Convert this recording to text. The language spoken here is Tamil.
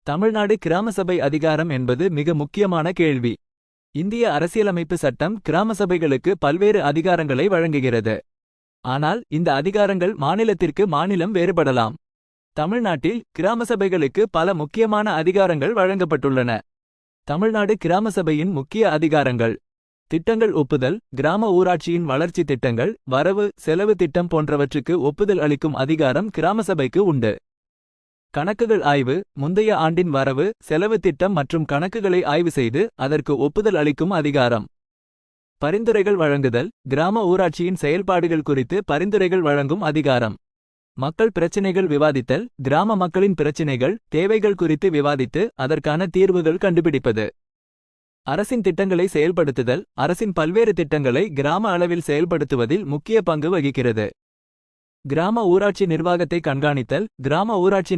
தமிழ்நாடு கிராம சபை அதிகாரம் என்பது மிக முக்கியமான கேள்வி. இந்திய அரசியலமைப்பு சட்டம் கிராம சபைகளுக்கு பல்வேறு அதிகாரங்களை வழங்குகிறது. ஆனால் இந்த அதிகாரங்கள் மாநிலத்திற்கு மாநிலம் வேறுபடலாம். தமிழ்நாட்டில் கிராம சபைகளுக்கு பல முக்கியமான அதிகாரங்கள் வழங்கப்பட்டுள்ளன. தமிழ்நாடு கிராம சபையின் முக்கிய அதிகாரங்கள்: திட்டங்கள் ஒப்புதல், கிராம ஊராட்சியின் வளர்ச்சி திட்டங்கள், வரவு செலவு திட்டம் போன்றவற்றுக்கு ஒப்புதல் அளிக்கும் அதிகாரம் கிராம சபைக்கு உண்டு. கணக்குகள் ஆய்வு, முந்தைய ஆண்டின் வரவு செலவு திட்டம் மற்றும் கணக்குகளை ஆய்வு செய்து அதற்கு ஒப்புதல் அளிக்கும் அதிகாரம். பரிந்துரைகள் வழங்குதல், கிராம ஊராட்சியின் செயல்பாடுகள் குறித்து பரிந்துரைகள் வழங்கும் அதிகாரம். மக்கள் பிரச்சினைகள் விவாதித்தல், கிராம மக்களின் பிரச்சினைகள் தேவைகள் குறித்து விவாதித்து அதற்கான தீர்வுகள் கண்டுபிடிப்பது. அரசின் திட்டங்களை செயல்படுத்துதல், அரசின் பல்வேறு திட்டங்களை கிராம அளவில் செயல்படுத்துவதில் முக்கிய பங்கு வகிக்கிறது. கிராம ஊராட்சி நிர்வாகத்தை கண்காணித்தல், கிராம ஊராட்சி